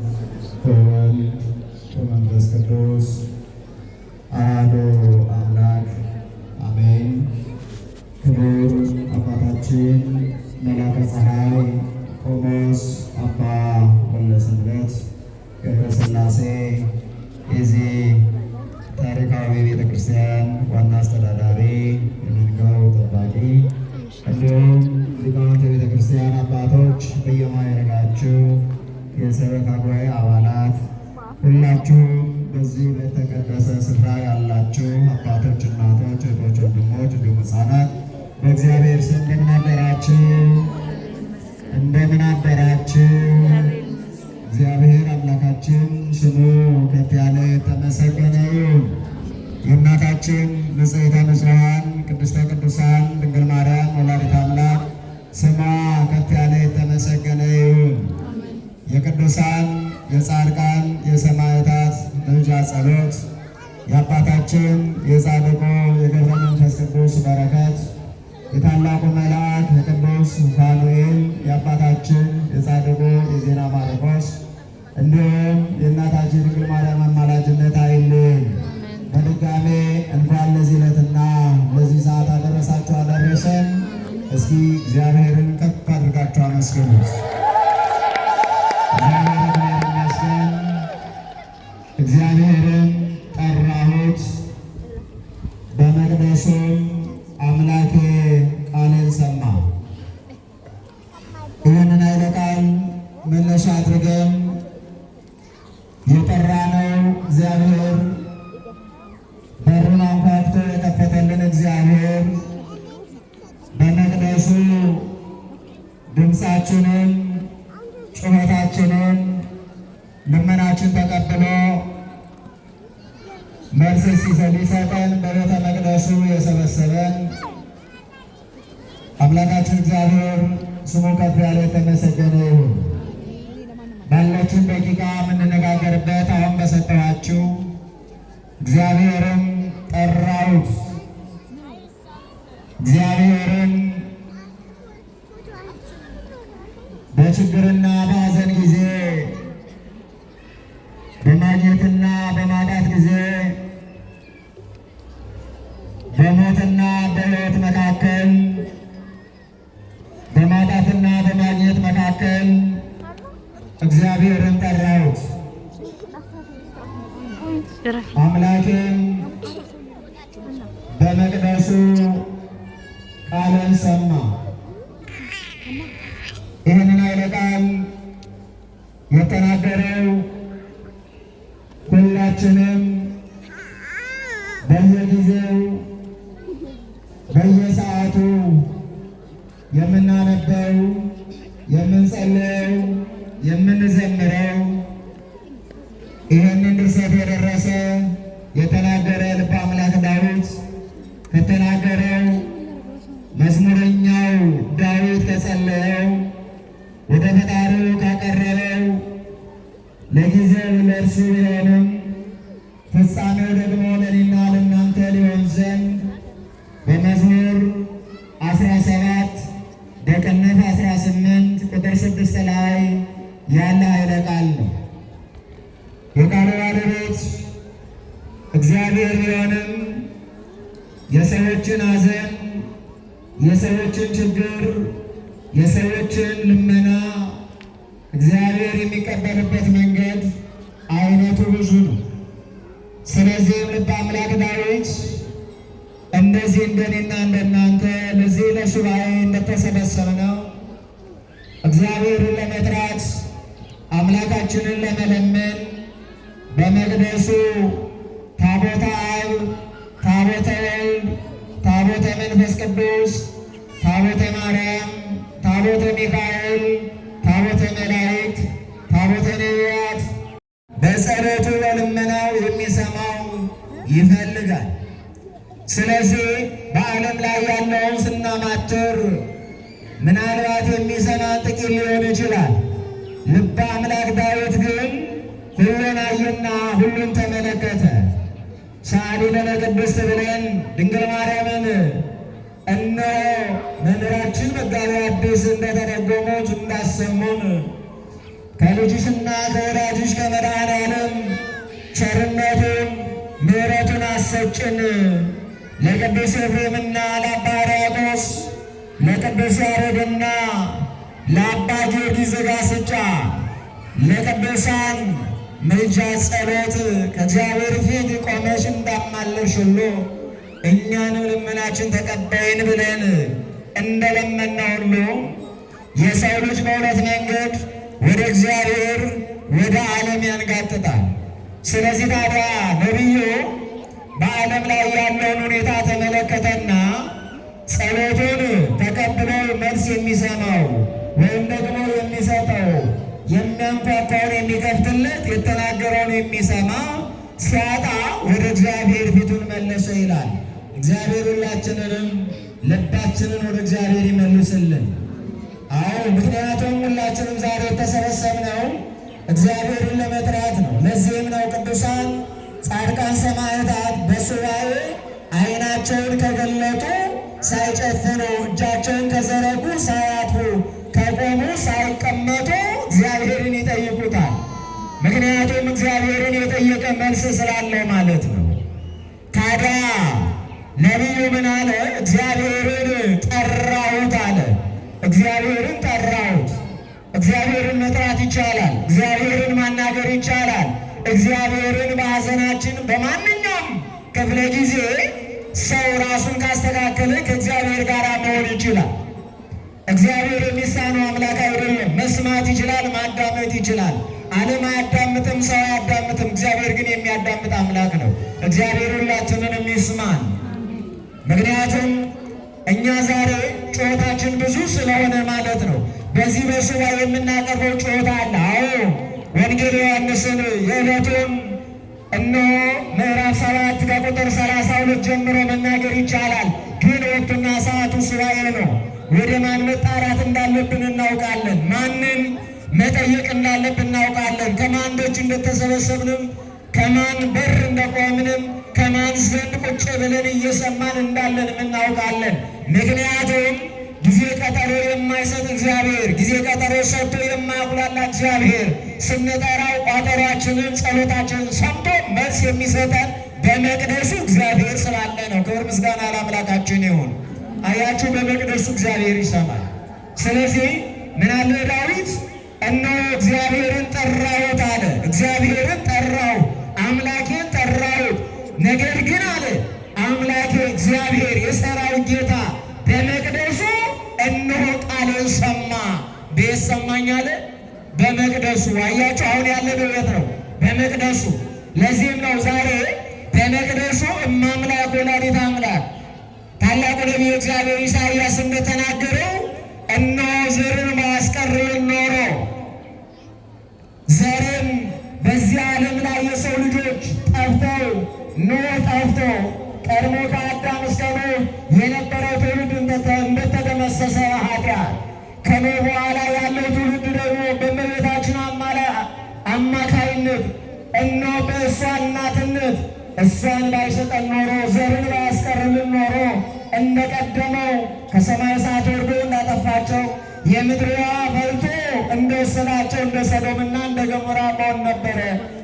ወወልድ ወመንፈስ ቅዱስ አሐዱ አምላክ አሜን። ክቡር አባታችን መላከ ፀሐይ ቆሞስ አባ ወልደሰንበት ገብረሥላሴ የዚህ ታሪካዊ ቤተክርስቲያን ዋና አስተዳዳሪ፣ የመንጋው ጠባቂ፣ እንዲሁም ሊቃውንተ ቤተክርስቲያን አባቶች፣ በየማዕረጋችሁ የሰበካ ጉባኤ አባላት፣ ሁላችሁም በዚህ በተቀደሰ ስፍራ ያላችሁ አባቶች፣ እናቶች፣ እህቶች፣ ወንድሞች እንዲሁም ሕፃናት በእግዚአብሔር ስም እንደምን አደራችሁ? እንደምን አደራችሁ? እግዚአብሔር አምላካችን ስሙ ከፍ ያለ የተመሰገነ ይሁን። የእናታችን ንጽሕተ ንጹሐን ቅድስተ ቅዱሳን ድንግል ማርያም ወላዲተ አምላክ ስሟ ከፍ ያለ የተመሰገነ ይሁን። የቅዱሳን የጻድቃን የሰማዕታት ምልጃ ጸሎት፣ የአባታችን የጻድቁ የገብረ መንፈስ ቅዱስ በረከት፣ የታላቁ መልአክ የቅዱስ ፋኑኤል የአባታችን የጻድቁ የዜና ማርቆስ እንዲሁም የእናታችን ድንግል ማርያም አማላጅነት አይለየን። በድጋሜ እንኳን ለዚህ ዕለትና ለዚህ ሰዓት አደረሳችሁ አደረሰን። እስኪ እግዚአብሔርን ከፍ አድርጋችሁ አመስግኑት። እግዚአብሔርን ይመስገን። እግዚአብሔርን ጠራሁት በመቅደሱም አምላኬ ቃልን ሰማ። ይህንን ኃይለ ቃል መነሻ አድርገን የጠራነው እግዚአብሔር በሩን አንኳኩቶ የከፈተልን እግዚአብሔር በመቅደሱ ድምፃችንን፣ ጩኸታችንን፣ ልመናችን ተቀብሎ መልስ ሊሰጠን በቤተ መቅደሱ የሰበሰበን አምላካችን እግዚአብሔር ስሙ ከፍ ያለ የተመሰገነ ይሁን። ባለችን ደቂቃ የምንነጋገርበት አሁን በሰጠኋችሁ እግዚአብሔርን ጠራሁት። እግዚአብሔርን በችግርና በሐዘን ጊዜ፣ በማግኘትና በማጣት ጊዜ፣ በሞትና በሕይወት መካከል፣ በማጣትና በማግኘት መካከል እግዚአብሔርን ጠራሁት። አምላኬም በመቅደሱ ቃልን ሰማ። ይህንን ኃይለ ቃል የተናገረው ሁላችንም በየጊዜው በየሰዓቱ የምናነበው፣ የምንጸልየው፣ የምንዘምረው ይህንን ድርሰት የደረሰ የተናገረ ልበ አምላክ ዳዊት ከተናገረው መዝሙረኛው ዳዊት ከጸለየው ወደ ፈጣሪው ካቀረበው ለጊዜው ለእርሱ ቢሆንም ፍጻሜው ደግሞ ለእኔና ለእናንተ ሊሆን ዘንድ በመዝሙር 17 በቅንፍ 18 ቁጥር 6 ላይ ያለ ኃይለ ቃል ነው። የቃሉ ባለቤት እግዚአብሔር ቢሆንም የሰዎችን ሐዘን፣ የሰዎችን ችግር፣ የሰዎችን ልመና እግዚአብሔር የሚቀበልበት መንገድ አይነቱ ብዙ ነው። ስለዚህም ልበ አምላክ ዳዊት እንደዚህ እንደኔና እንደናንተ ለዚህ ለሱባኤ እንደተሰበሰብነው እግዚአብሔርን ለመጥራት አምላካችንን ለመለመን በመቅደሱ ታቦተ አብ፣ ታቦተ ወልድ፣ ታቦተ መንፈስ ቅዱስ፣ ታቦተ ማርያም፣ ታቦተ ሚካኤል፣ ታቦተ መላእክት፣ ታቦተ ነቢያት በጸሎቱ በልመናው የሚሰማው ይፈልጋል። ስለዚህ በዓለም ላይ ያለውን ስናማትር ምናልባት የሚሰማን ጥቂት ሊሆን ይችላል። ልበ አምላክ ዳዊት ግን ሁሉን አየና ሁሉን ተመለከተ። ሰአሊነ ቅድስት ብለን ድንግል ማርያምን እነሆ መምህራችን መጋቤ ሐዲስ እንደተረጎሙት እንዳሰሙን ከልጅሽና ከወዳጅሽ ከመድኃኔዓለም ቸርነቱን ምሕረቱን አሰጭን። ለቅዱስ ኤፍሬምና ለአባ ሕርያቆስ ለቅዱስ ያሬድና ለአባ ጊዮርጊስ ዘጋስጫ ለቅዱሳን ምልጃ ጸሎት ከእግዚአብሔር ፊት ቆመሽ እንዳማለሽ ሁሉ እኛንም ልመናችን ተቀበይን ብለን እንደለመና ሁሉ የሰው ልጅ በሁለት መንገድ ወደ እግዚአብሔር ወደ ዓለም ያንጋጥጣል። ስለዚህ ታዲያ ነቢዩ በዓለም ላይ ያለውን ሁኔታ ተመለከተና ጸሎቱን ተቀብሎ መልስ የሚሰማው ወይም ደግሞ የሚሰጠው የሚያንኳኳውን የሚከፍትለት የተናገረውን የሚሰማ ሲያጣ ወደ እግዚአብሔር ፊቱን መለሰ ይላል። እግዚአብሔር ሁላችንንም ልባችንን ወደ እግዚአብሔር ይመልስልን። አዎ፣ ምክንያቱም ሁላችንም ዛሬ የተሰበሰብነው እግዚአብሔርን ለመጥራት ነው። ለዚህም ነው ቅዱሳን ጻድቃን ሰማዕታት በሱባኤ ዓይናቸውን ከገለጡ ሳይጨፍኑ፣ እጃቸውን ከዘረጉ ሳያጥፉ፣ ከቆሙ ሳይቀመጡ እግዚአብሔርን ይጠይቁታል። ምክንያቱም እግዚአብሔርን የጠየቀ መልስ ስላለው ማለት ነው። ታዲያ ነቢዩ ምን አለ? እግዚአብሔርን ጠራሁት አለ። እግዚአብሔርን ጠራሁት። እግዚአብሔርን መጥራት ይቻላል። እግዚአብሔርን ማናገር ይቻላል። እግዚአብሔርን በሐዘናችን በማንኛውም ክፍለ ጊዜ ሰው ራሱን ካስተካከለ ከእግዚአብሔር ጋር መሆን ይችላል። እግዚአብሔር የሚሳነው አምላክ አይደለም። መስማት ይችላል፣ ማዳመጥ ይችላል። ዓለም አያዳምጥም፣ ሰው አያዳምጥም። እግዚአብሔር ግን የሚያዳምጥ አምላክ ነው። እግዚአብሔር ሁላችንንም ይስማን። ምክንያቱም እኛ ዛሬ ጩኸታችን ብዙ ስለሆነ ማለት ነው። በዚህ በሱባኤ የምናቀርበው ጩኸት አለ። አዎ፣ ወንጌል ዮሐንስን የዕለቱን እነሆ ምዕራፍ 7 ከቁጥር 32 ጀምሮ መናገር ይቻላል። ግን ወቅቱና ሰዓቱ ሱባኤ ነው። ወደ ማን መጣራት እንዳለብን እናውቃለን። ማንን መጠየቅ እንዳለብን እናውቃለን። ከማን ደጅ እንደተሰበሰብንም፣ ከማን በር እንደቆምንም፣ ከማን ዘንድ ቁጭ ብለን እየሰማን እንዳለን እናውቃለን። ምክንያቱም ጊዜ ቀጠሮ የማይሰጥ እግዚአብሔር፣ ጊዜ ቀጠሮ ሰጥቶ የማያጉላላ እግዚአብሔር ስንጠራው ቋጠሯችንን ጸሎታችንን ሰምቶ መልስ የሚሰጠን በመቅደሱ እግዚአብሔር ስላለ ነው። ክብር ምስጋና ለአምላካችን ይሁን። አያችሁ፣ በመቅደሱ እግዚአብሔር ይሰማል። ስለዚህ ምን አለ ዳዊት? እነሆ እግዚአብሔርን ጠራሁት አለ። እግዚአብሔርን ጠራሁት፣ አምላኬን ጠራሁት። ነገር ግን አለ አምላኬ እግዚአብሔር የሠራዊት ጌታ በመቅደሱ እነሆ ቃሌን ሰማ። ቤት ሰማኝ አለ፣ በመቅደሱ። አያችሁ፣ አሁን ያለነው ቤት ነው፣ በመቅደሱ። ለዚህም ነው ዛሬ በመቅደሱ እማምላክ ወላዲተ አምላክ ታላቁ ነቢዩ እግዚአብሔር ኢሳይያስ እንደተናገረው እነሆ ዘርን ባያስቀርልን ኖሮ ዘርን በዚህ ዓለም ላይ የሰው ልጆች ጠፍተው ኖህ ጠፍቶ ቀድሞ ከአዳም እስከ ኖህ የነበረው ትውልድ እንደተደመሰሰ ኃጢአት ከኖህ በኋላ ያለው ትውልድ ደግሞ በእመቤታችን አማካይነት እነሆ በእሷ እናትነት እሷን ባይሰጠን ኖሮ ዘርን ባያስቀርልን ኖሮ እንደቀደመው ከሰማይ እሳት ወርዶ እንዳጠፋቸው የምድርዋ ፈልቶ እንደወሰዳቸው እንደ ሰዶምና እንደ ገሞራ መሆን ነበረ።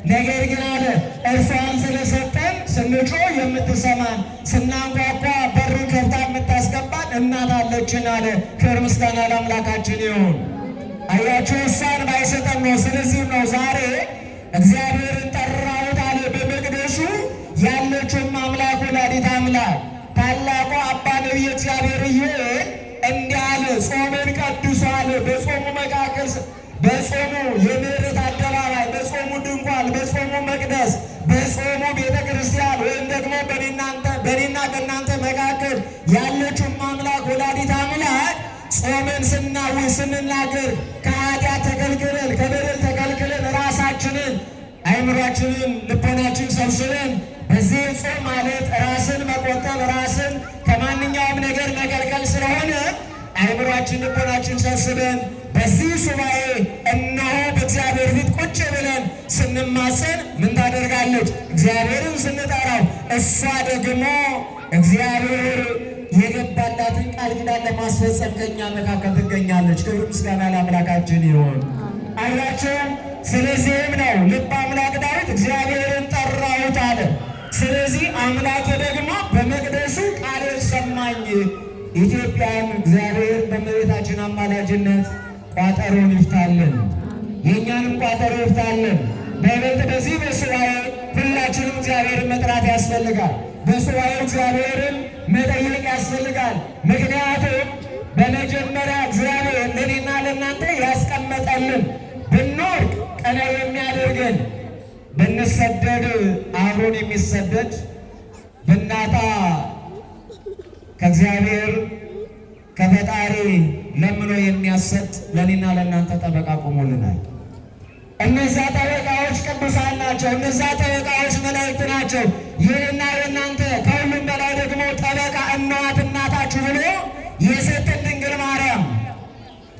ነገር ግን አለ እርሷን ስለሰጠን ስንጮህ የምትሰማን ስናንኳኳ በሩን ከፍታ የምታስገባን እናት አለችን አለ። ክብር ምስጋና ለአምላካችን ይሁን። አያችሁ፣ እሷን ባይሰጠን ነው። ስለዚህም ነው ዛሬ እግዚአብሔርን ጠራሁት አለ። በመቅደሱ ያለችውም አምላክ ወላዲተ አምላክ ታላቁ አባ ነቢየ እግዚአብሔር ኢዮኤል እንዲህ አለ፣ ጾምን ቀድሱ አለ። በጾሙ መካከል በጾሙ የምሕረት አደባባይ፣ በጾሙ ድንኳን፣ በጾሙ መቅደስ፣ በጾሙ ቤተ ክርስቲያን ወይም ደግሞ በእኔና በእናንተ መካከል ያለችው አምላክ ወላዲተ አምላክ ጾምን ስናውጅ ስንናገር ከኃጢአት ተከልክለን ከበደል ተከልክለን ራሳችንን አእምሯችንን ልቦናችን ሰብስበን በዚህ ጾም ማለት ራስን መቆጠብ ራስን ከማንኛውም ነገር መከልከል ስለሆነ አእምሯችን ልቦናችን ሰብስበን በዚህ ሱባኤ እነሆ በእግዚአብሔር ፊት ቁጭ ብለን ስንማፀን ምን ታደርጋለች? እግዚአብሔርን ስንጠራው እሷ ደግሞ እግዚአብሔር የገባላትን ቃል ኪዳን ለማስፈጸም ከእኛ መካከል ትገኛለች። ክብር ምስጋና ለአምላካችን ይሁን። አያቸው። ስለዚህም ነው ልበ አምላክ ዳዊት እግዚአብሔርን ጠራሁት አለ። ስለዚህ አምላክ ደግሞ በመቅደሱ ቃልን ሰማኝ። ኢትዮጵያን እግዚአብሔር በእመቤታችን አማላጅነት ቋጠሮን ይፍታልን፣ የእኛንም ቋጠሮ ይፍታልን። በይበልጥ በዚህ በሱባኤ ሁላችንም እግዚአብሔርን መጥራት ያስፈልጋል። በሱባኤው እግዚአብሔርን መጠየቅ ያስፈልጋል። ምክንያቱም በመጀመሪያ እግዚአብሔር ለእኔና ለእናንተ ያስቀመጠልን ብንወድቅ ቀና የሚያደርገን፣ ብንሰደድ አብሮን የሚሰደድ፣ ብናጣ ከእግዚአብሔር ከፈጣሪ ለምኖ የሚያሰጥ ለእኔና ለእናንተ ጠበቃ ቆሞልናል። እነዛ ጠበቃዎች ቅዱሳን ናቸው። እነዛ ጠበቃዎች መላእክት ናቸው። ይህንና የእናንተ ከሁሉም በላይ ደግሞ ጠበቃ እናት እናታችሁ ብሎ የሰጠን ድንግል ማርያም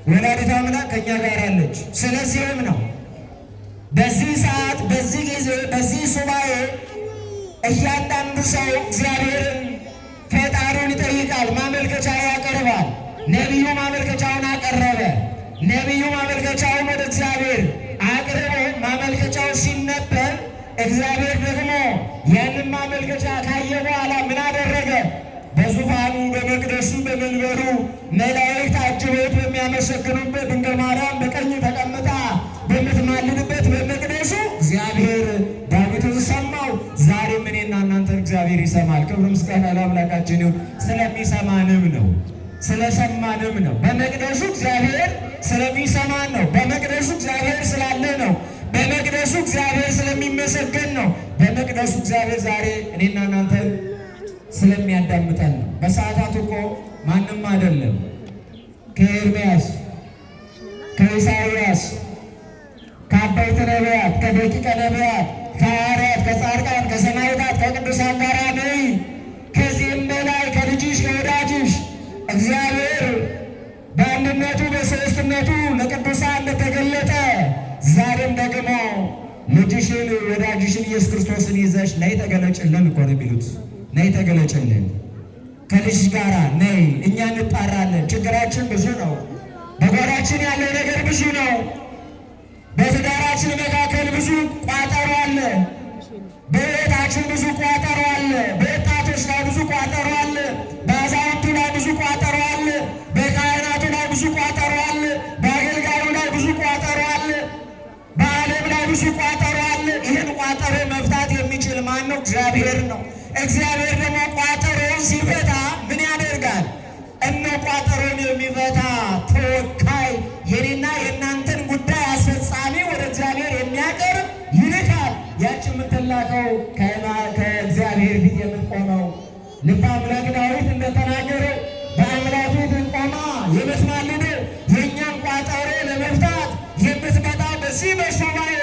ወላዲተ አምላክ ከእኛ ጋር አለች። ስለዚህም ነው በዚህ ሰዓት፣ በዚህ ጊዜ፣ በዚህ ሱባኤ እያንዳንዱ ሰው እግዚአብሔርን ፈጣሪውን ይጠይቃል፣ ማመልከቻ ያቀርባል። ነቢዩ ማመልከቻውን አቀረበ። ነቢዩ ማመልከቻውን ወደ እግዚአብሔር አቅርቦ ማመልከቻው ሲነበብ እግዚአብሔር ደግሞ ያንን ማመልከቻ ካየ በኋላ ምን አደረገ? በዙፋኑ በመቅደሱ በመንበሩ መላእክት አጅበውት በሚያመሰግኑበት ድንግል ማርያም በቀኝ ተቀምጣ በምትማልድበት በመቅደሱ እግዚአብሔር ዳዊትን ሰማው። ዛሬም እኔና እናንተን እግዚአብሔር ይሰማል። ክብር ምስጋና ለአምላካችን ይሁን። ስለሚሰማንም ነው፣ ስለሰማንም ነው። በመቅደሱ እግዚአብሔር ስለሚሰማን ነው። በመቅደሱ እግዚአብሔር ስላለ ነው። በመቅደሱ እግዚአብሔር ስለሚመሰገን ነው። በመቅደሱ እግዚአብሔር ዛሬ እኔና እናንተን ስለሚያዳምጠን ነው። በሰዓታት እኮ ማንም አይደለም ከኤርምያስ፣ ከኢሳይያስ፣ ከአበይት ነቢያት፣ ከደቂቀ ነቢያት፣ ከሐዋርያት፣ ከጻድቃን፣ ከሰማዕታት፣ ከቅዱሳን ጋር ነይ። ከዚህም በላይ ከልጅሽ ከወዳጅሽ እግዚአብሔር በአንድነቱ በሦስትነቱ ለቅዱሳን እንደተገለጠ ዛሬም ደግሞ ልጅሽን ወዳጅሽን ኢየሱስ ክርስቶስን ይዘሽ ነይ ተገለጭልን እኮ ነው የሚሉት። ነይ ተገለጭልን፣ ከልጅ ጋራ ነይ። እኛ እንጣራለን። ችግራችን ብዙ ነው። በጓዳችን ያለው ነገር ብዙ ነው። በትዳራችን መካከል ብዙ ቋጠሮ አለ። በቤታችን ብዙ ቋጠሮ አለ። በወጣቶች ላይ ብዙ ቋጠሮ አለ። በአዛውንቱ ላይ ብዙ ቋጠሮ አለ። በካህናቱ ላይ ብዙ ቋጠሮ አለ። በአገልጋዩ ላይ ብዙ ቋጠሮ አለ። በዓለም ላይ ብዙ ቋጠሮ አለ። ይህን ቋጠሮ መፍታት የሚችል ማን ነው? እግዚአብሔር ነው። እግዚአብሔር ደግሞ ቋጠሮን ሲፈታ ምን ያደርጋል? እነ ቋጠሮን የሚፈታ ተወካይ የኔና የእናንተን ጉዳይ አስፈጻሚ ወደ እግዚአብሔር የሚያቀርብ ይልካል። ያች የምትላከው ከእግዚአብሔር ፊት የምትቆመው ልበ አምላክ ዳዊት እንደተናገረው በአምላኩ ፊት ቆማ የምትማልደው የእኛን ቋጠሮ ለመፍታት የምትመጣ በዚህ በሱባኤ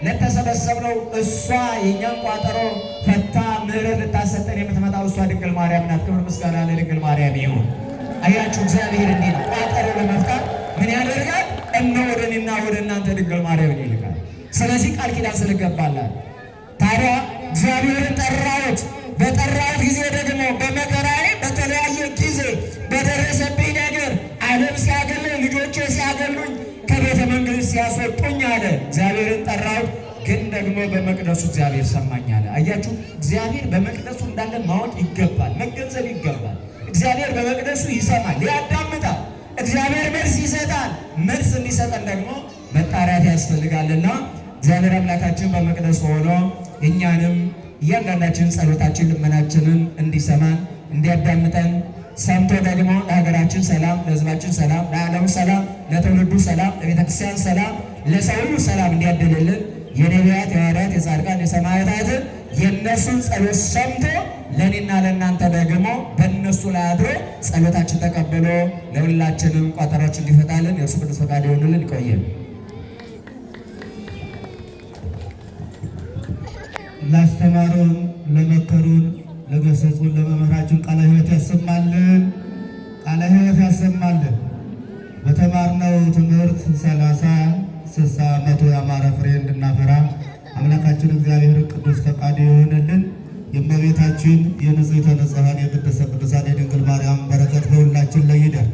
ለተሰበሰብነው እሷ የእኛን ቋጠሮ ፈታ ምሕረት ልታሰጠን የምትመጣው እሷ ድንግል ማርያም ናት። ክብር ምስጋና ለድንግል ማርያም ይሁን። አያችሁ እግዚአብሔር እንዲህ ነው። ቋጠሮ ለመፍታት ምን ያደርጋል? እነ ወደ እኔና ወደ እናንተ ድንግል ማርያምን ይልካል። ስለዚህ ቃል ኪዳን ስለገባላል። ታዲያ እግዚአብሔርን ጠራሁት። በጠራሁት ጊዜ ደግሞ በመከራዬ በተለያየ ጊዜ በደረሰብኝ ነገር ዓለም ሲያገለኝ፣ ልጆቼ ሲያገሉኝ፣ ከቤተ መንግስት ሲያስወጡኝ አለ እግዚአብሔርን ጠራሁት። ግን ደግሞ በመቅደሱ እግዚአብሔር ሰማኝ አለ። አያችሁ እግዚአብሔር በመቅደሱ እንዳለ ማወቅ ይገባል፣ መገንዘብ ይገባል። እግዚአብሔር በመቅደሱ ይሰማል፣ ያዳምጣል። እግዚአብሔር መልስ ይሰጣል። መልስ እንዲሰጠን ደግሞ መጣራት ያስፈልጋልና እግዚአብሔር አምላካችን በመቅደሱ ሆኖ እኛንም እያንዳንዳችን ጸሎታችን ልመናችንን እንዲሰማን እንዲያዳምጠን ሰምቶ ደግሞ ለሀገራችን ሰላም፣ ለሕዝባችን ሰላም፣ ለዓለሙ ሰላም፣ ለትውልዱ ሰላም፣ ለቤተክርስቲያን ሰላም፣ ለሰው ሁሉ ሰላም እንዲያድልልን የነቢያት፣ የሐዋርያት፣ የጻድቃን፣ የሰማዕታትን የእነሱን ጸሎት ሰምቶ ለእኔና ለእናንተ ደግሞ በእነሱ ላይ አድሮ ጸሎታችን ተቀብሎ ለሁላችንም ቋጠሮችን እንዲፈታልን የእርሱ ቅዱስ ፈቃድ ይሆንልን። ይቆየን። ላስተማሩን፣ ለመከሩን፣ ለገሰጹን ለመምህራችን ቃለ ሕይወት ያሰማልን፣ ቃለ ሕይወት ያሰማልን። በተማርነው ትምህርት 30፣ 60፣ 100 ያማረ ፍሬ እንድናፈራ አምላካችን እግዚአብሔር ቅዱስ ፈቃድ ይሆንልን። የእመቤታችን የንጽሕተ ንጹሐን የቅድስተ ቅዱሳን የድንግል ማርያም በረከት በሁላችን ላይ ይደር።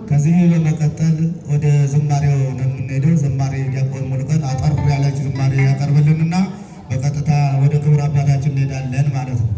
ከዚህ በመቀጠል ወደ ዝማሬው ነው የምንሄደው። ዝማሬ ዲያቆን እንሄዳለን ማለት ነው።